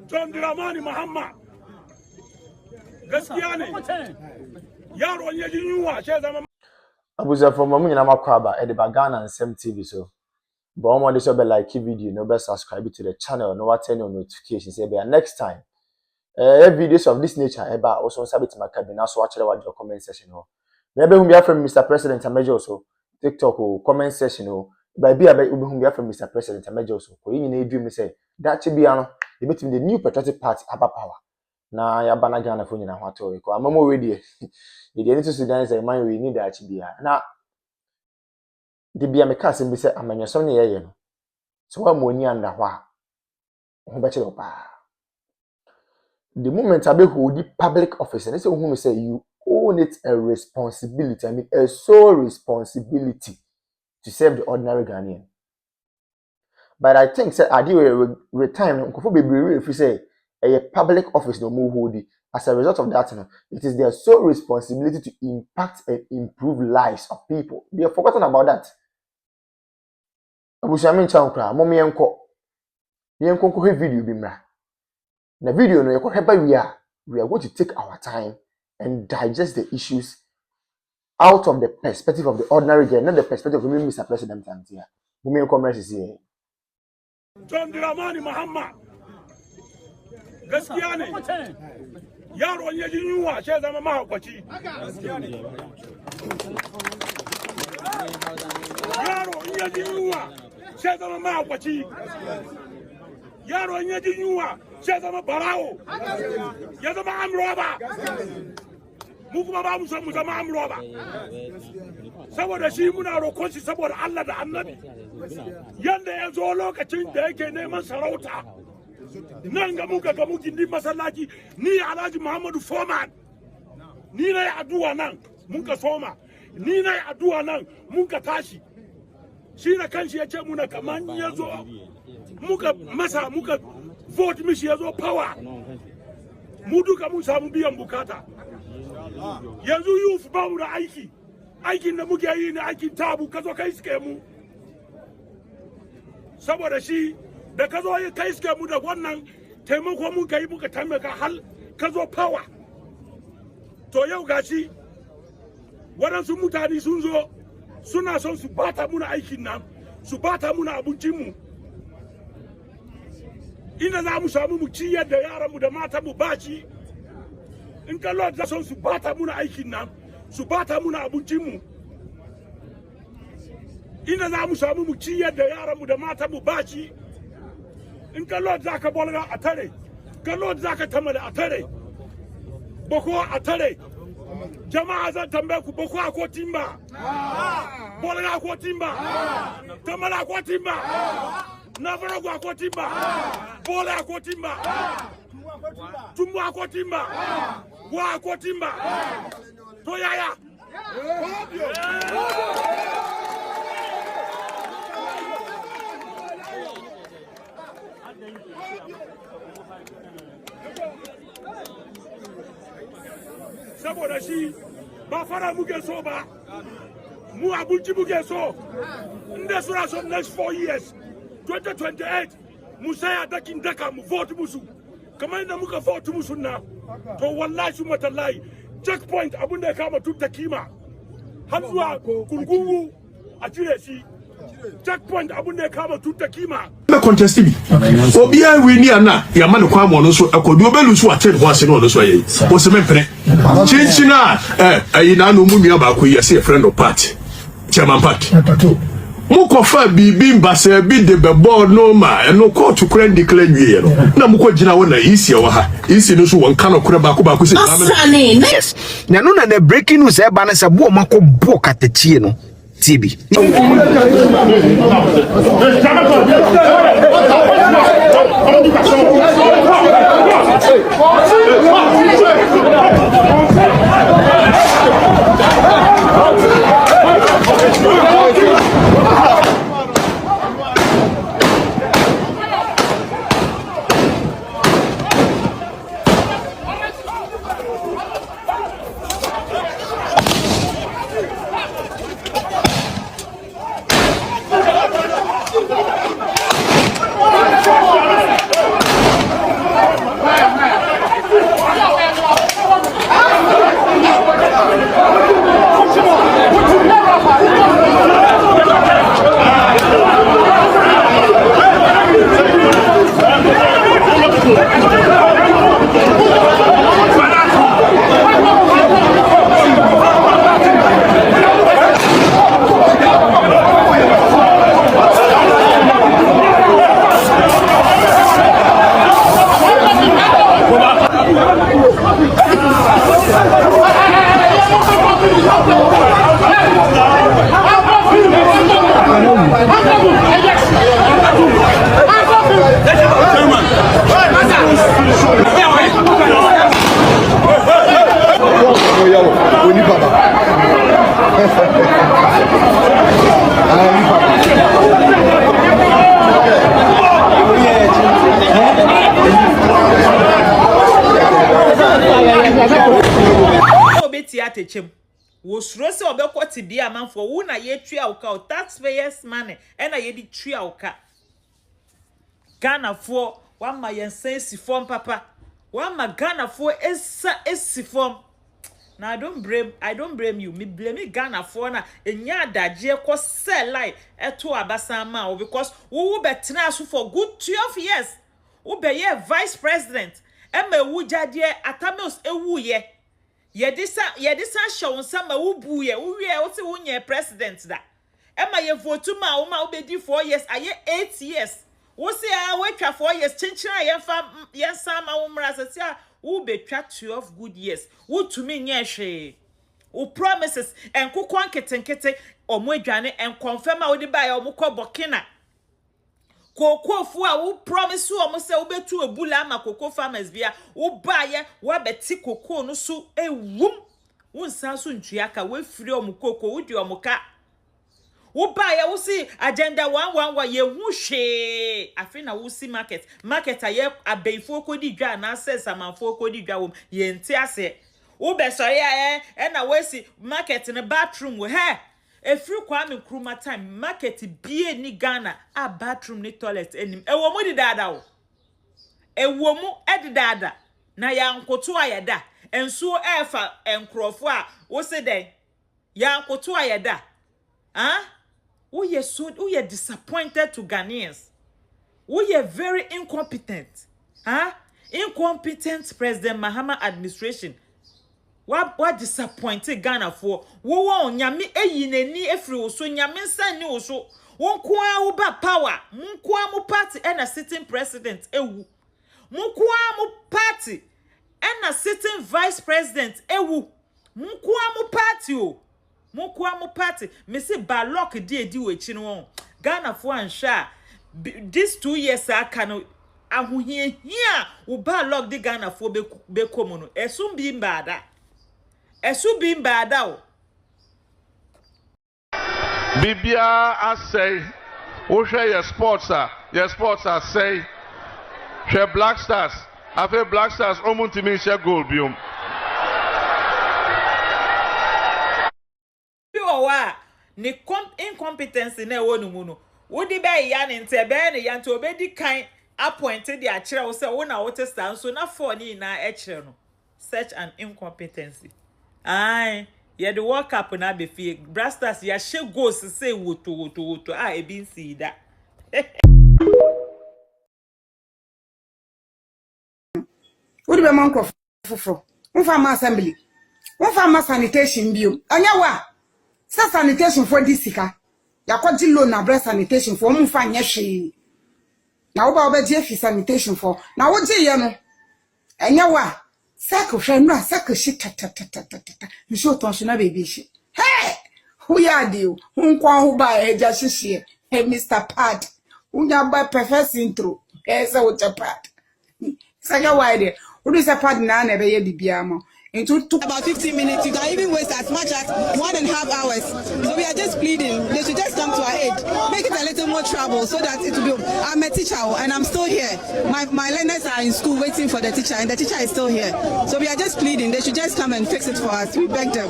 Dr.Bawumia gaskiya ne yaro ya ji yunwa she zama abuza from mamu nyina makwaba e de bagana nsem TV so but omo dey so be like video no be subscribe to the channel no what turn on notifications say be next time videos of this nature eba also sabit makabina so watch the comment section ho maybe whom be from Mr. President Amejo so TikTok or comment section ho by be whom be from Mr. President Amejo so ko yin na edwum say that chi bia no e betim the new patriotic party aba power na ya bana Ghana fo nyina ho ato ko amamo we dey e dey into Sudan say man we need that chi bia na de bia me ka sem bi say amanyasom ne yeye no so wa mo ni anda ho a ho be chiro pa the moment I be hold the public office and say who say you own it a responsibility, I mean a sole responsibility to serve the ordinary Ghanaian. But I think say I do retirement nkofo bebree if you say a public office no more hold it. As a result of that, it is their sole responsibility to impact and improve lives of people. They have forgotten about that. Abushami chankra momi enko video bi mra. Na video no we are going to take our time and digest the issues out of the perspective of the ordinary girl, not the perspective of Mr. President here. Women commerce is here. Dr.Bawumia gaskiya ne yaro ya ji yunwa she zama mahaukaci yaro ya ji yunwa she zama mahaukaci yaro ya ji yunwa she zama barawo ya zama amroba mu kuma ba mu san mu zama amroba saboda shi muna roƙon shi saboda Allah da Annabi yanda ya zo lokacin da yake neman sarauta nan ga muka ga mukin din masallaci ni Alhaji Muhammadu Foman ni nayi addu'a nan mun ka soma ni nayi addu'a nan mun ka tashi shi na kanshi yace muna kaman yazo muka masa muka vote mishi yazo power mu duka mun samu biyan bukata yanzu youth ba mu da aikin da muke yi ne aikin tabu kazo kai suke mu saboda shi da kazo yi kai suke mu da wannan taimako mun kai muka taimaka hal kazo power to yau gashi waɗansu mutane sun zo suna son su bata muna aikin nan su bata muna abincinmu ina za mu samu mu ciyar da yaranmu da matanmu bashi in kallo da son su bata muna aikin nan su bata muna abincinmu ina za mu samu mu ciyar da yaranmu da matanmu bashi in kallo da ka bolga a tare kallo da ka tamala a tare boko a tare jama'a zan tambaye ku boko ko timba bolga ko timba tamala ko timba navara ko timba bola ko timba tumwa ko timba wa ko timba to yaya saboda shi ba fara muke so ba mu abunci muke so inda suna so next 4 years 2028 mu saya dakin daka mu vote musu kamar inda muka vote musu na to wallahi su matallahi checkpoint abun da ya kama tun ta kima har zuwa kungungu a cire shi checkpoint abun da ya kama tun ta kima na contest bi obi a we ni ana ya ma ne kwa mo no so akodu obelu so aten ho ase no no so ayi o se mempere chinchina ayi na no mu nua ba ko yi ase friend of party chairman party mu ko fa bibi mbasa bi de bebo no ma eno ko to kran declare wie no na mu ko gina wona isi e wa ha isi no so won kan okura ba ko se yes na no na breaking news e ba na se bo mako bo katachie no TB was Rose or Belcotti be a man for one a year tree our taxpayers' money and a year tree our car. Ghana for 1 million cents form papa. 1 my Ghana for is form. Now I don't blame you. Me blame Ghana for na enya daje ko sell lie eto Amasaman because we will be tenasu for good 12 years. We be ye vice president. Ema wujade atamos ewu ye. Yedisa show some ubu ye. We are also one president da. Ema ye vote ma uma obedi 4 years. Aye 8 years. We say I wait 4 years. Chinchina yen sama umra sasia. Who betray 12 good years. Who to me nyeshe. Who promises and kukwan kete or mwedwane and confirm I would buy or muko bokina. Koko fua who promise you almost say to a bulama koko farmers via who buy wabeti koko no su a womb. Won sansun triaka we free o mukoko would you muka. Who buy I will see agenda 111 ye wushe. I think I will see market. Market a bay for codi dra na says a man for codi dra ye entiase. Who be sorry and I will see market in a bathroom with her. A few kwame kruma time market be ni Ghana a bathroom ni toilet enim. E womu di dada o. E womu edi dada. Na ya nkoto ayeda. Enso efa enkrofo a wo se den. Ya nkoto ayeda. Huh? We are disappointed to Ghanaians. We are very incompetent. Huh? Incompetent Prez.Mahama administration. What disappointed Ghana for? Wo nyame eyineni efri oso nyame nsan ni oso. Won kwa uba power. Mun kwa mu party and a sitting president ewu. Mun kwa mu party and a sitting vice president ewu. Mun kwa mu party o. Mukwa mu party me say balok di we chi no Ghana for ansha this 2 years aka no ahohie hia wo balok di Ghana for be komu no esum bi mbada o bibia asay wo hwe your sports are say hwe Black Stars afa Black Stars omuntimi hwe goal biom ni incompetence na wonu mu no wodi be ya ne nte be ne ya nte obedi kan appointed the akire wo se wo na wo testa so na for ni na akire no such an incompetency ai ye the world cup na be fie Brasters ya she goals say woto e bi nsi da wodi be man ko foforo won fa assembly won fa sanitation bio anya wa sanitation for this sika yakwaji loan na breast sanitation for mu fa nyehwe na wo ba obeje fi sanitation for na wo je ye no enya wa sako hwe no sako shi tata nso tonso na baby shi hey who ya dio nkwa ho ba eja hihie hey Mr. Pad unya ba perfect intro esa wo pad saka wide wo do say pad na be ye bibia mo into about 15 minutes. You can even waste as much as 1.5 hours. So we are just pleading. They should just come to our aid. Make it a little more trouble so that it will be. I'm a teacher and I'm still here. My learners are in school waiting for the teacher and the teacher is still here. So we are just pleading. They should just come and fix it for us. We beg them.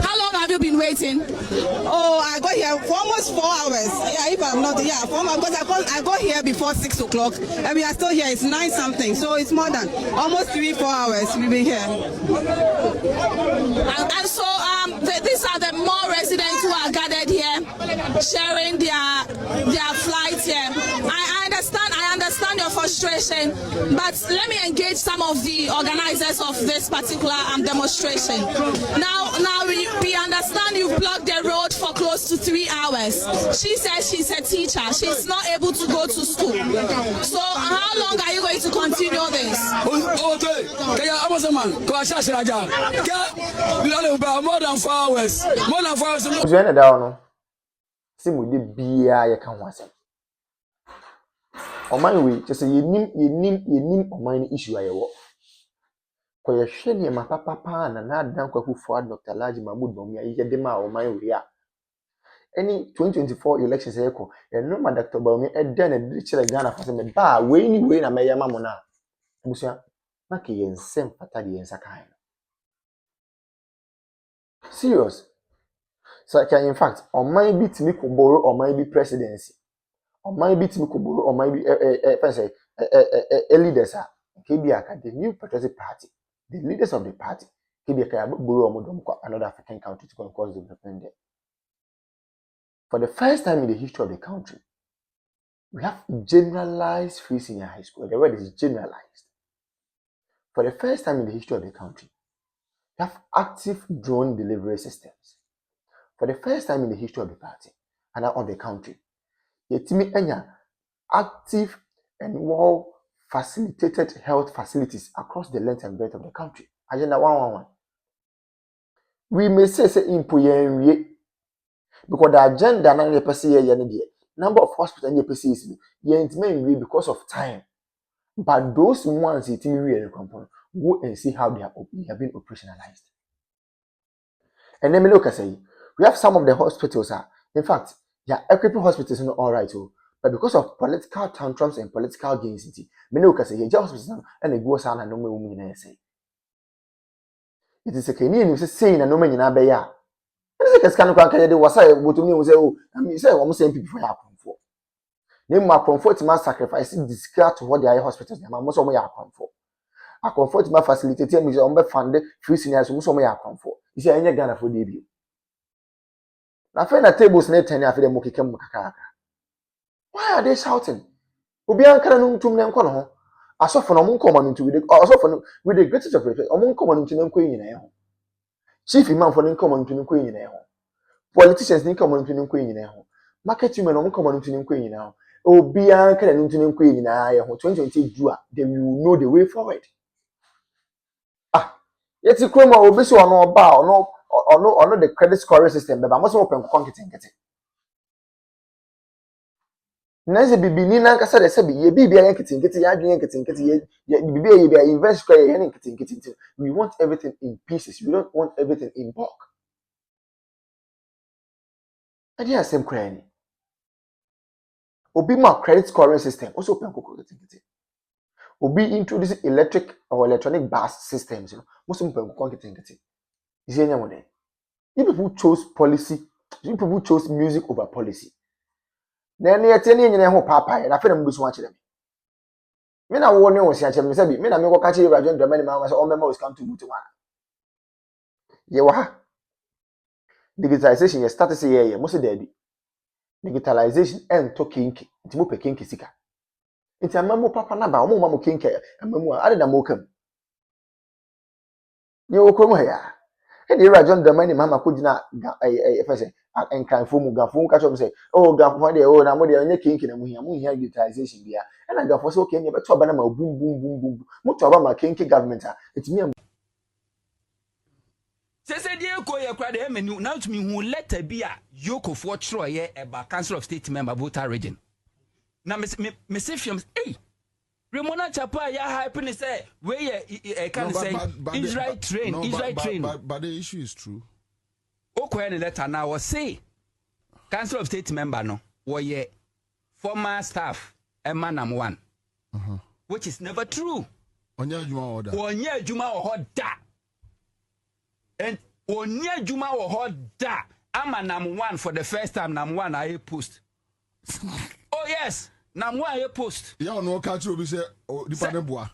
How long have you been waiting? Oh, I got here for almost 4 hours. Yeah, if I'm not, yeah, because I got here before 6 o'clock and we are still here. It's 9 something. So it's more than almost 3-4 hours we've been here. And so these are the more residents who are gathered here sharing their flights here. I understand your frustration. demonstration, but let me engage some of the organizers of this particular demonstration. Now we understand you've blocked the road for close to 3 hours. She says she's a teacher. She's not able to go to school. So how long are you going to continue this? Amasaman, more than 4 hours. More than 4 hours. We just say you nim issue ayewo. Kwa ye hwe ne ma papa na adan kwaku for Dr. Bawumia ye de ma oman we a. Any 2024 elections eko, e no ma Dr. Bawumia e den e de kire Ghana for say me ba we na me yama mo na. Busia na ke ye nsem pata de yensa kan. Serious. So in fact, oman bi timi ko borrow oman bi presidency. Oman bi timi ko borrow oman bi leaders are KBA, the new patriotic party, the leaders of the party, KBA borrow another African country to cause development there. For the first time in the history of the country, we have generalized free senior high school. The word is generalized. For the first time in the history of the country, we have active drone delivery systems. For the first time in the history of the party and of the country, yetimi enya active and well facilitated health facilities across the length and breadth of the country. Agenda 111. We may say impoyen because the agenda na the person here number of hospitals and the is yen because of time. But those ones it go and see how they have been operationalized. And then me look say we have some of the hospitals in fact, equipping hospitals not all right too. But because of political tantrums and political gains, many can say, hospital and a go sana no me say. It is a Kenyan who saying a no man in Abaya. It is a scan of Canada was I would to me was I mean, say almost same people for. Name my comfort my sacrificing discard to what the hospitals most of my account for. I comfort my facilitating me on funded free seniors most of my account for. You see, any Ghana for debut. Now, find a tables net and after the Mokika. Why are they shouting? Obian can't to me and call I saw from among common into with the greatest of it, among common into them queen in a home. Chief imam for them common to them queen in a home. Politicians need common to them queen in a home. Market women among common to them queen now. Obian can't to them queen in a home. 2020 Jua, then you know the way forward. Yet you come over so no bow, no the credit scoring system, but I must open content. Nancy Bibi Nina said, ye be a kitting, invest we want everything in pieces. We don't want everything in bulk. And here same cranny. Obi my credit scoring system also open Obi introduce electric or electronic bus systems, most open content. Is any one day? You people chose policy, you people chose music over policy. Then you tell me papa, and I feel I'm going to watch them. Men are warning was such a message. Men are not catching Regr3t, all members come to do to one. Yewa. Digitalization, you start to say, yeah, most of the digitalization and talking to move a kinky sika. It's a mamma papa number, or mamma kinky, and mamma added a mokum. You will come here. And you are John the money, Mamma could not and can form Gafon catch up say, oh, Gafon, oh, I'm only kinking and we have utilization here. And I got for so can you but Banama boom, boom, boom, boom. Much about my kinky government. It's me. Say, dear, call your credit, and you now to me who let a be a yoke of what Troy about Council of State member voter region. Now, Miss Iffiums, hey. Remona Chapa, ya happiness say where can say Israel train. But the issue is true. Okay, the letter now was say Council of State member no were ye former staff Emanam one, which is never true. Onye Juma or da, and Onye Juma or da. Amanam one for the first time. Nam one I post. Oh yes. Now, why you post? Yeah, no catch you. We say, oh, the panel boy.